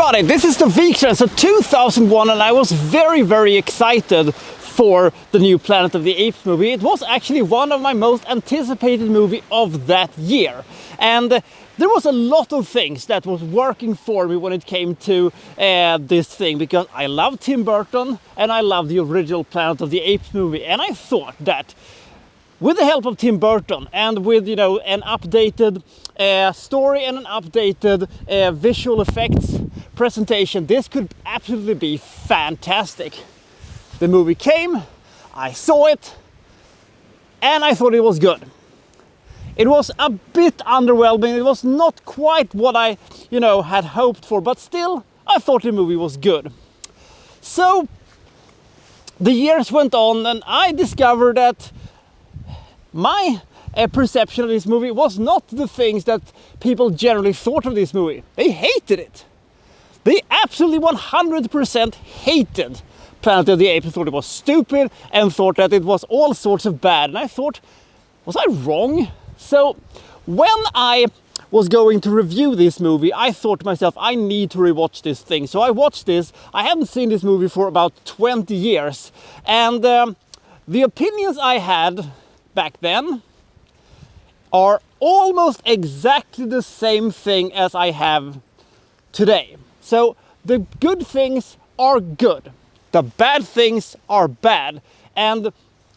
everybody, this is the Wikstrand, so 2001, and I was very excited for the new Planet of the Apes movie. It was actually one of my most anticipated movies of that year. And there was a lot of things that was working for me when it came to this thing, because I love Tim Burton and I love the original Planet of the Apes movie. And I thought that with the help of Tim Burton and with, an updated story and an updated visual effects presentation, this could absolutely be fantastic. The movie came, I saw it, and I thought it was good. It was a bit underwhelming. It was not quite what I, had hoped for, but still, I thought the movie was good. So the years went on, and I discovered that my perception of this movie was not the things that people generally thought of this movie. They hated it. They absolutely 100% hated Planet of the Apes, thought it was stupid and thought that it was all sorts of bad. And I thought, was I wrong? So when I was going to review this movie, I thought to myself, I need to rewatch this thing. So I watched this. I haven't seen this movie for about 20 years. And the opinions I had back then are almost exactly the same thing as I have today. So the good things are good. The bad things are bad. And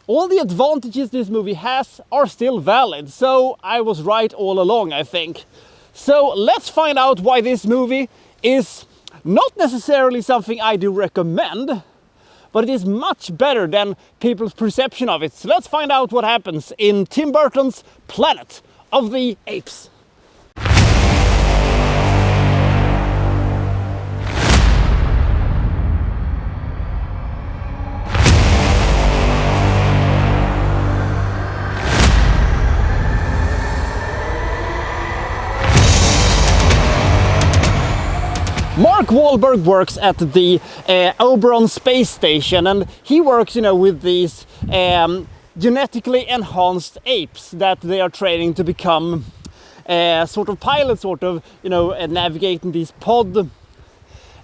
all the advantages this movie has are still valid. So I was right all along, I think. So let's find out why this movie is not necessarily something I do recommend, but it is much better than people's perception of it. So let's find out what happens in Tim Burton's Planet of the Apes. Mark Wahlberg works at the Oberon space station, and he works, with these genetically enhanced apes that they are training to become sort of pilots, navigating these pod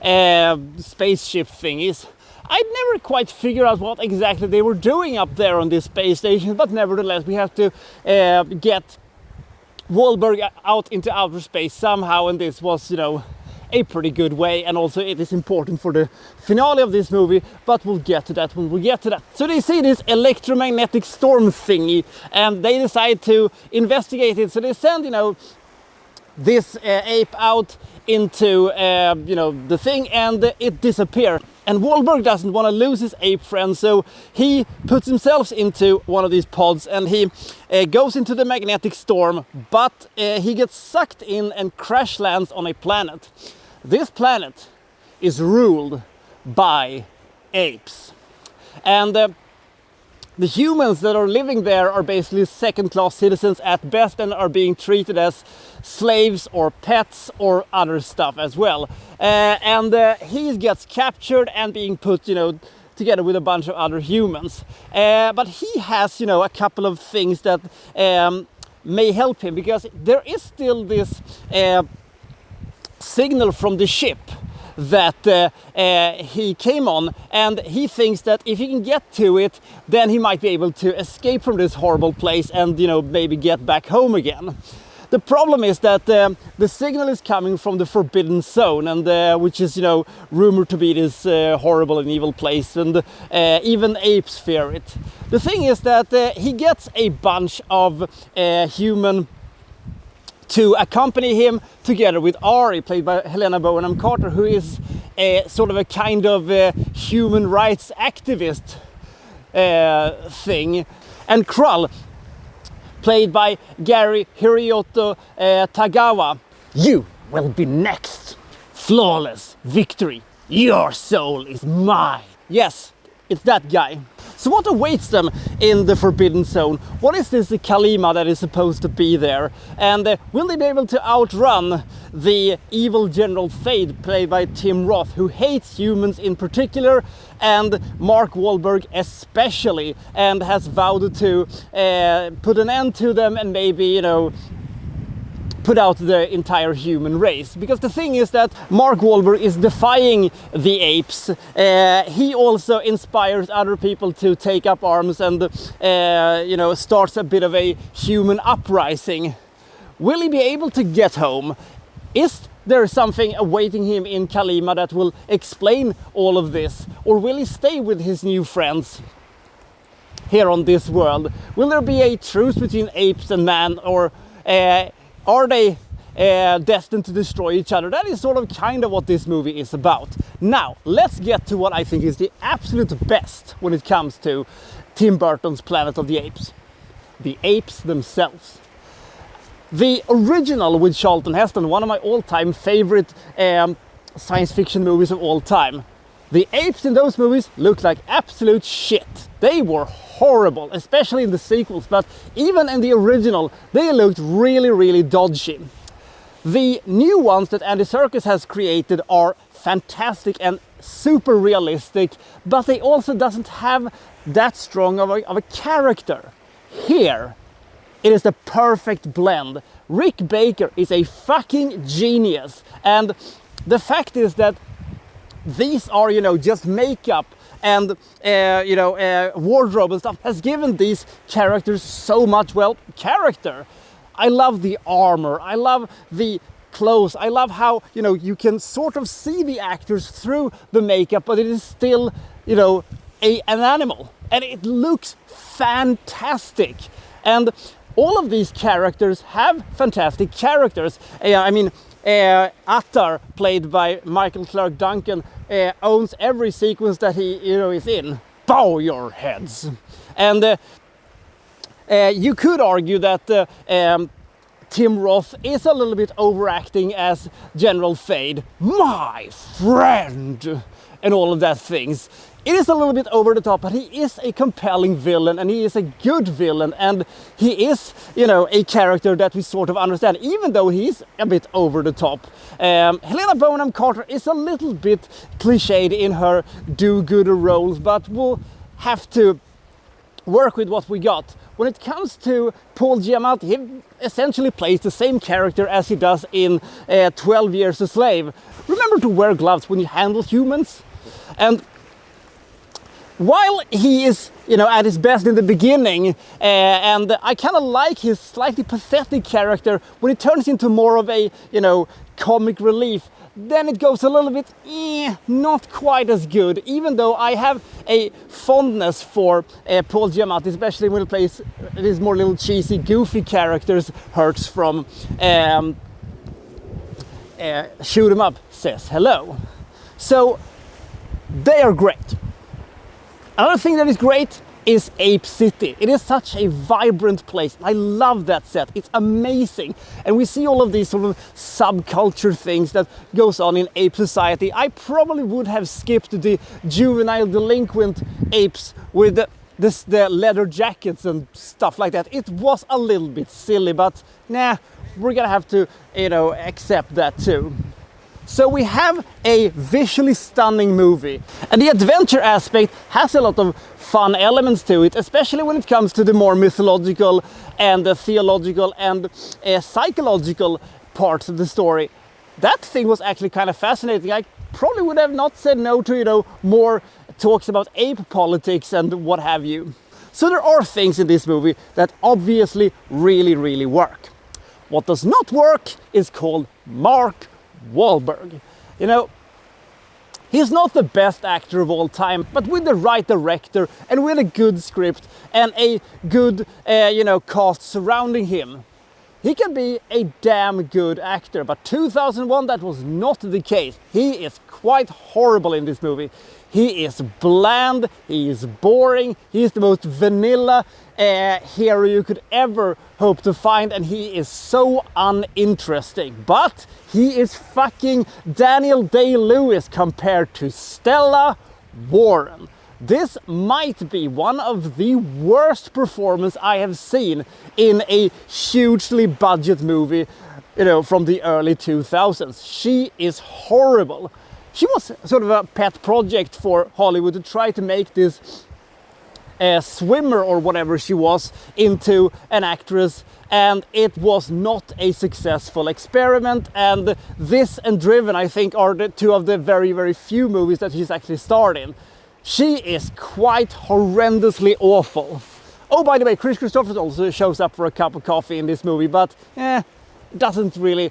spaceship thingies. I'd never quite figured out what exactly they were doing up there on this space station, but nevertheless, we have to get Wahlberg out into outer space somehow, and this was, a pretty good way, and also it is important for the finale of this movie, but we'll get to that when we get to that. So they see this electromagnetic storm thingy, and they decide to investigate it. So they send, this ape out into, the thing, and it disappears. And Wahlberg doesn't want to lose his ape friend, so he puts himself into one of these pods, and he goes into the magnetic storm, but he gets sucked in and crash lands on a planet. This planet is ruled by apes. And the humans that are living there are basically second-class citizens at best, and are being treated as slaves or pets or other stuff as well. And he gets captured and being put, together with a bunch of other humans. But he has, a couple of things that may help him, because there is still this signal from the ship that he came on, and he thinks that if he can get to it, then he might be able to escape from this horrible place and, maybe get back home again. The problem is that the signal is coming from the Forbidden Zone, and which is, rumored to be this horrible and evil place, and even apes fear it. The thing is that he gets a bunch of human to accompany him, together with Ari, played by Helena Bonham Carter, who is sort of a kind of human rights activist thing, and Krull, played by Gary Hiroto Tagawa. You will be next. Flawless victory. Your soul is mine. Yes, it's that guy. So what awaits them in the Forbidden Zone? What is this Kalima that is supposed to be there? And will they be able to outrun the evil General Thade, played by Tim Roth, who hates humans in particular, and Mark Wahlberg especially, and has vowed to put an end to them and maybe, put out the entire human race. Because the thing is that Mark Wahlberg is defying the apes. He also inspires other people to take up arms and you know, starts a bit of a human uprising. Will he be able to get home? Is there something awaiting him in Kalima that will explain all of this? Or will he stay with his new friends here on this world? Will there be a truce between apes and man, or are they destined to destroy each other? That is sort of kind of what this movie is about. Now, let's get to what I think is the absolute best when it comes to Tim Burton's Planet of the Apes. The apes themselves. The original with Charlton Heston, one of my all-time favorite science fiction movies of all time. The apes in those movies looked like absolute shit. They were horrible, especially in the sequels, but even in the original, they looked really, really dodgy. The new ones that Andy Serkis has created are fantastic and super realistic, but they also doesn't have that strong of a character. Here, it is the perfect blend. Rick Baker is a fucking genius, and the fact is that these are, you know, just makeup and you know, wardrobe and stuff has given these characters so much, well, character. I love the armor, I love the clothes, I love how, you know, you can sort of see the actors through the makeup, but it is still, you know, an animal, and it looks fantastic. And all of these characters have fantastic characters. I mean, Attar, played by Michael Clarke Duncan, owns every sequence that he, you know, is in. Bow your heads. And you could argue that Tim Roth is a little bit overacting as General Fade, my friend, and all of that things. It is a little bit over the top, but he is a compelling villain, and he is a good villain, and he is, you know, a character that we sort of understand, even though he's a bit over the top. Helena Bonham Carter is a little bit cliched in her do-gooder roles, but we'll have to work with what we got. When it comes to Paul Giamatti, he essentially plays the same character as he does in 12 Years a Slave. Remember to wear gloves when you handle humans? And while he is, you know, at his best in the beginning, and I kind of like his slightly pathetic character, when it turns into more of a, you know, comic relief, then it goes a little bit, not quite as good, even though I have a fondness for Paul Giamatti, especially when he plays these more little cheesy, goofy characters. Hurts from Shoot 'Em Up says hello. So, they are great. Another thing that is great is Ape City. It is such a vibrant place. I love that set. It's amazing. And we see all of these sort of subculture things that goes on in ape society. I probably would have skipped the juvenile delinquent apes with the leather jackets and stuff like that. It was a little bit silly, but nah, we're gonna have to, you know, accept that too. So we have a visually stunning movie, and the adventure aspect has a lot of fun elements to it, especially when it comes to the more mythological and the theological and psychological parts of the story. That thing was actually kind of fascinating. I probably would have not said no to, you know, more talks about ape politics and what have you. So there are things in this movie that obviously really, really work. What does not work is called Mark Wahlberg. You know, he's not the best actor of all time, but with the right director and with a good script and a good, you know, cast surrounding him, he can be a damn good actor. But 2001, that was not the case. He is quite horrible in this movie. He is bland, he is boring, he is the most vanilla hero you could ever hope to find, and he is so uninteresting. But he is fucking Daniel Day-Lewis compared to Stella Warren. This might be one of the worst performances I have seen in a hugely budget movie, you know, from the early 2000s. She is horrible. She was sort of a pet project for Hollywood to try to make this swimmer or whatever she was into an actress and it was not a successful experiment. And this and Driven, I think, are the two of the very, very few movies that she's actually starred in. She is quite horrendously awful. Oh, by the way, Chris Christopher also shows up for a cup of coffee in this movie, but doesn't really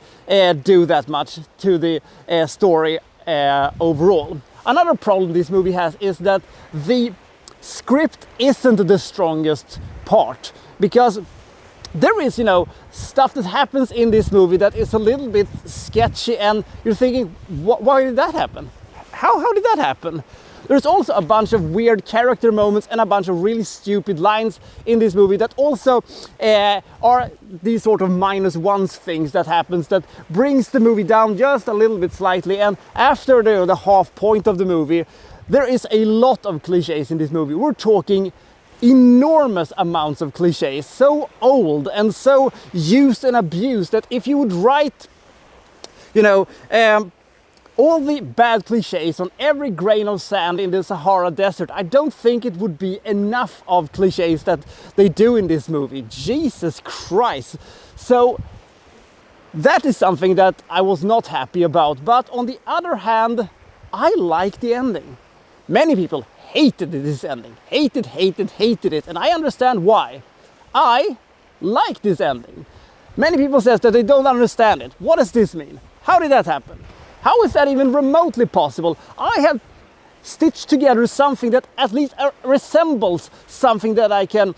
do that much to the story overall. Another problem this movie has is that the script isn't the strongest part, because there is, stuff that happens in this movie that is a little bit sketchy, and you're thinking, why did that happen? How did that happen? There's also a bunch of weird character moments and a bunch of really stupid lines in this movie that also are these sort of -1 things that happens that brings the movie down just a little bit slightly. And after the half point of the movie, there is a lot of cliches in this movie. We're talking enormous amounts of cliches, so old and so used and abused that if you would write, all the bad cliches on every grain of sand in the Sahara Desert, I don't think it would be enough of cliches that they do in this movie. Jesus Christ. So that is something that I was not happy about. But on the other hand, I like the ending. Many people hated this ending. Hated it. And I understand why. I like this ending. Many people say that they don't understand it. What does this mean? How did that happen? How is that even remotely possible? I have stitched together something that at least resembles something that I can,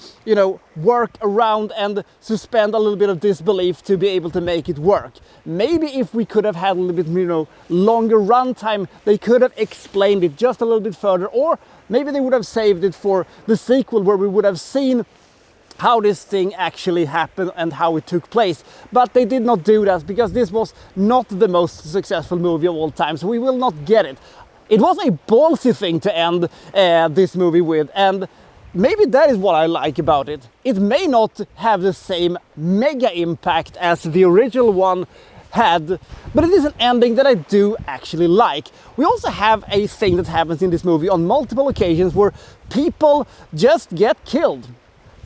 work around and suspend a little bit of disbelief to be able to make it work. Maybe if we could have had a little bit, longer runtime, they could have explained it just a little bit further, or maybe they would have saved it for the sequel where we would have seen how this thing actually happened and how it took place. But they did not do that because this was not the most successful movie of all time, so we will not get it. It was a ballsy thing to end this movie with, and maybe that is what I like about it. It may not have the same mega impact as the original one had, but it is an ending that I do actually like. We also have a thing that happens in this movie on multiple occasions where people just get killed.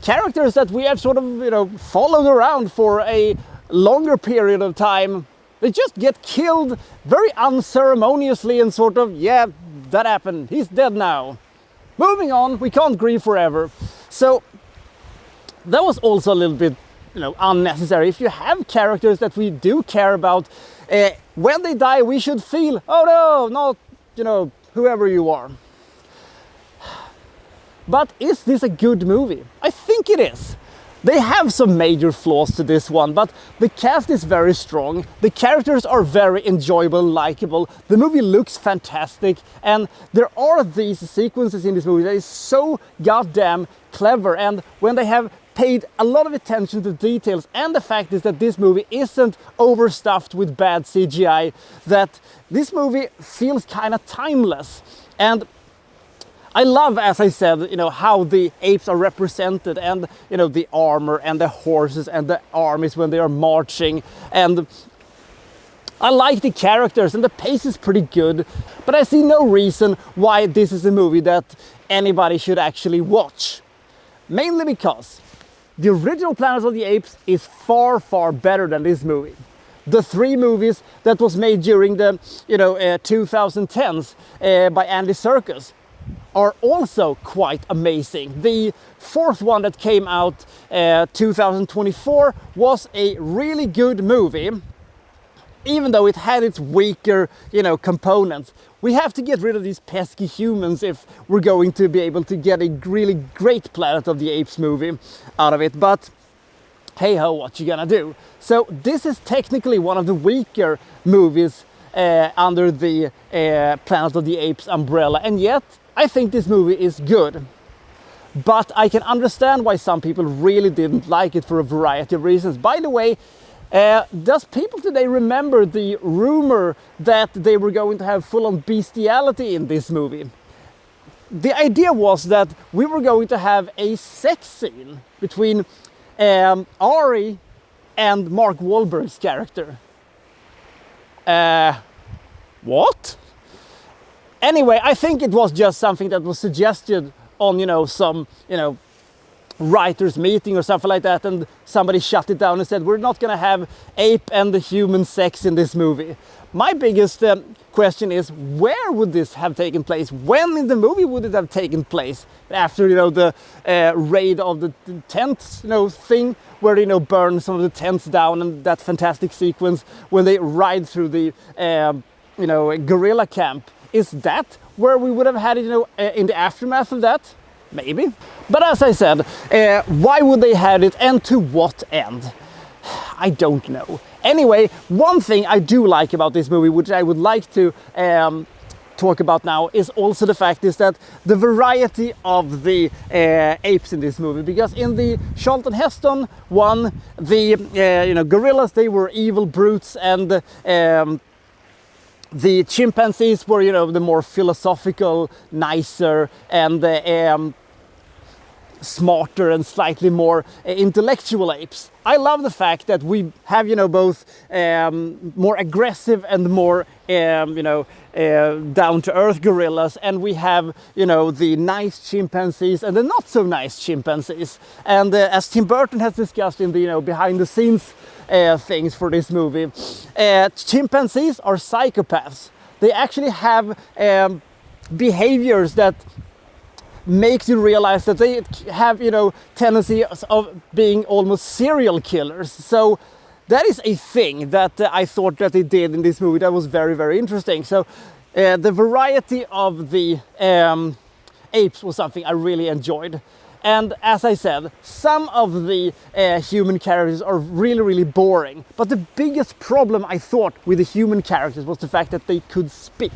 Characters that we have sort of, followed around for a longer period of time, they just get killed very unceremoniously and sort of, yeah, that happened, he's dead now. Moving on, we can't grieve forever. So that was also a little bit, unnecessary. If you have characters that we do care about, when they die, we should feel, oh no, not, whoever you are. But is this a good movie? I think it is. They have some major flaws to this one, but the cast is very strong, the characters are very enjoyable and likable, the movie looks fantastic, and there are these sequences in this movie that is so goddamn clever, and when they have paid a lot of attention to details, and the fact is that this movie isn't overstuffed with bad CGI, that this movie feels kind of timeless. And I love, as I said, how the apes are represented, and the armor and the horses and the armies when they are marching, and I like the characters and the pace is pretty good, but I see no reason why this is a movie that anybody should actually watch. Mainly because the original Planet of the Apes is far, far better than this movie. The 3 movies that was made during the 2010s by Andy Serkis are also quite amazing. The 4th one that came out 2024 was a really good movie, even though it had its weaker, components. We have to get rid of these pesky humans if we're going to be able to get a really great Planet of the Apes movie out of it, but hey ho, what you gonna do? So this is technically one of the weaker movies under the Planet of the Apes umbrella, and yet I think this movie is good. But I can understand why some people really didn't like it for a variety of reasons. By the way, does people today remember the rumor that they were going to have full-on bestiality in this movie? The idea was that we were going to have a sex scene between Ari and Mark Wahlberg's character. What? Anyway, I think it was just something that was suggested on, some, writers meeting or something like that, and somebody shut it down and said, we're not going to have ape and the human sex in this movie. My biggest question is, where would this have taken place? When in the movie would it have taken place? After, you know, the raid of the tents, you know, thing, where they, you know, burn some of the tents down, and that fantastic sequence when they ride through the, you know, guerrilla camp. Is that where we would have had it, you know, in the aftermath of that? Maybe. But as I said, why would they have it, and to what end? I don't know. Anyway, one thing I do like about this movie, which I would like to talk about now, is also the fact is that the variety of the apes in this movie. Because in the Charlton Heston one, the you know, gorillas, they were evil brutes, and the chimpanzees were, you know, the more philosophical, nicer, and smarter and slightly more intellectual apes. I love the fact that we have, you know, both more aggressive and more, you know, down-to-earth gorillas, and we have, you know, the nice chimpanzees and the not so nice chimpanzees. And as Tim Burton has discussed in the, you know, behind-the-scenes things for this movie, chimpanzees are psychopaths. They actually have behaviors that makes you realize that they have, you know, tendency of being almost serial killers. So that is a thing that I thought that they did in this movie that was very, very interesting. So the variety of the apes was something I really enjoyed. And as I said, some of the human characters are really, really boring. But the biggest problem I thought with the human characters was the fact that they could speak.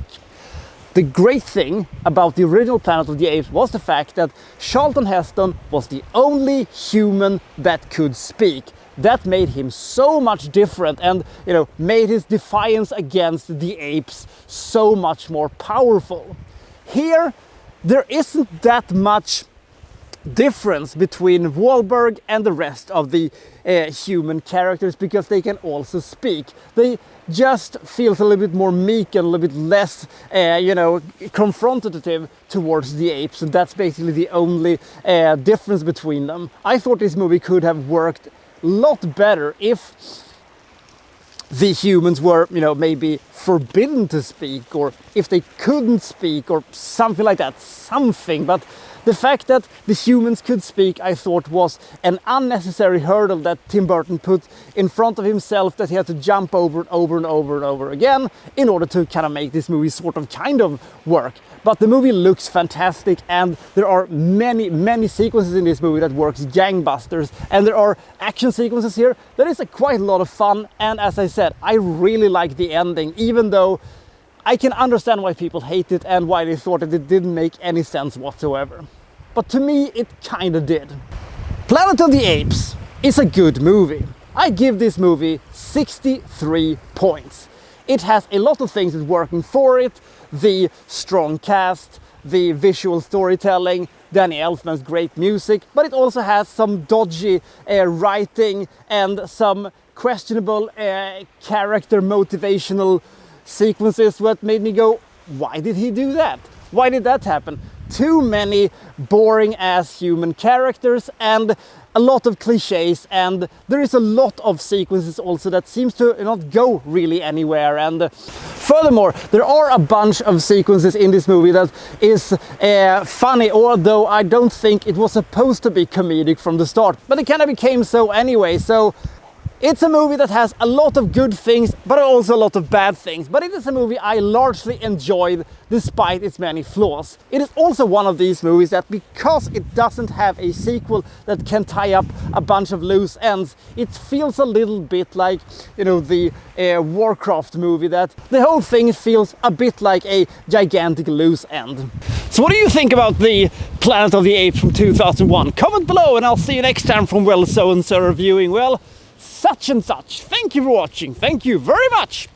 The great thing about the original Planet of the Apes was the fact that Charlton Heston was the only human that could speak. That made him so much different, and, you know, made his defiance against the apes so much more powerful. Here, there isn't that much difference between Wahlberg and the rest of the human characters, because they can also speak. They just feels a little bit more meek and a little bit less, you know, confrontative towards the apes, and that's basically the only difference between them. I thought this movie could have worked a lot better if the humans were, you know, maybe forbidden to speak, or if they couldn't speak, or something like that, but the fact that the humans could speak, I thought, was an unnecessary hurdle that Tim Burton put in front of himself, that he had to jump over and over and over and over again in order to kind of make this movie kind of work. But the movie looks fantastic, and there are many, many sequences in this movie that works gangbusters, and there are action sequences here that is quite a lot of fun. And as I said, I really like the ending, even though I can understand why people hate it and why they thought that it didn't make any sense whatsoever. But to me, it kinda did. Planet of the Apes is a good movie. I give this movie 63 points. It has a lot of things that's working for it. The strong cast, the visual storytelling, Danny Elfman's great music, but it also has some dodgy writing and some questionable character motivational sequences that made me go, why did he do that? Why did that happen? Too many boring ass human characters and a lot of cliches, and there is a lot of sequences also that seems to not go really anywhere. And furthermore, there are a bunch of sequences in this movie that is funny, although I don't think it was supposed to be comedic from the start, but it kind of became so anyway. So it's a movie that has a lot of good things, but also a lot of bad things. But it is a movie I largely enjoyed despite its many flaws. It is also one of these movies that, because it doesn't have a sequel that can tie up a bunch of loose ends, it feels a little bit like, you know, the Warcraft movie, that the whole thing feels a bit like a gigantic loose end. So what do you think about the Planet of the Apes from 2001? Comment below, and I'll see you next time from, well, so and so reviewing, well, such and such. Thank you for watching. Thank you very much.